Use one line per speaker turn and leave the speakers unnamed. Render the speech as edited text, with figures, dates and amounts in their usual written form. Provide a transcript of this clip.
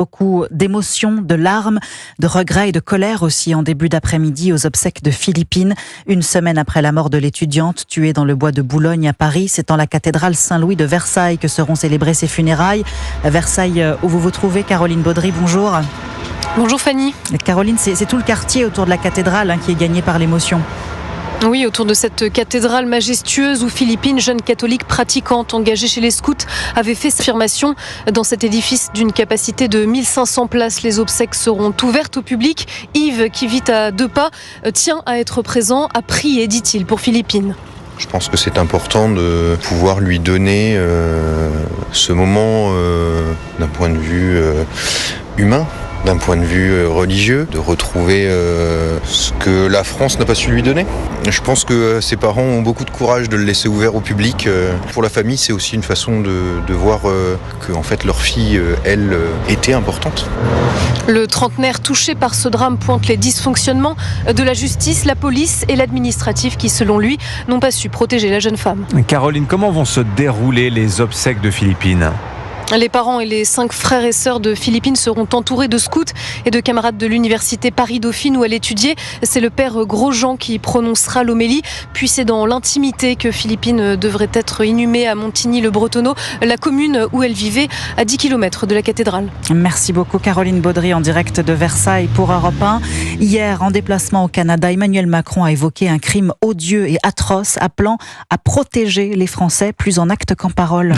Beaucoup d'émotions, de larmes, de regrets et de colère aussi en début d'après-midi aux obsèques de Philippine. Une semaine après la mort de l'étudiante tuée dans le bois de Boulogne à Paris, c'est en la cathédrale Saint-Louis de Versailles que seront célébrées ses funérailles. Versailles, où vous vous trouvez, Caroline Baudry, bonjour.
Bonjour Fanny.
Caroline, c'est tout le quartier autour de la cathédrale qui est gagné par l'émotion.
Oui, autour de cette cathédrale majestueuse où Philippine, jeune catholique pratiquante engagée chez les scouts, avait fait sa affirmation. Dans cet édifice d'une capacité de 1500 places, les obsèques seront ouvertes au public. Yves, qui vit à 2 pas, tient à être présent, à prier, dit-il, pour Philippine.
Je pense que c'est important de pouvoir lui donner ce moment d'un point de vue humain, d'un point de vue religieux, de retrouver ce que la France n'a pas su lui donner. Je pense que ses parents ont beaucoup de courage de le laisser ouvert au public. Pour la famille, c'est aussi une façon de voir que en fait, leur fille, elle, était importante.
Le trentenaire touché par ce drame pointe les dysfonctionnements de la justice, la police et l'administratif qui, selon lui, n'ont pas su protéger la jeune femme.
Caroline, comment vont se dérouler les obsèques de Philippine ?
Les parents et les 5 frères et sœurs de Philippine seront entourés de scouts et de camarades de l'université Paris-Dauphine où elle étudiait. C'est le père Grosjean qui prononcera l'homélie. Puis c'est dans l'intimité que Philippine devrait être inhumée à Montigny-le-Bretonneux, la commune où elle vivait, à 10 km de la cathédrale.
Merci beaucoup Caroline Baudry en direct de Versailles pour Europe 1. Hier, en déplacement au Canada, Emmanuel Macron a évoqué un crime odieux et atroce, appelant à protéger les Français plus en actes qu'en parole.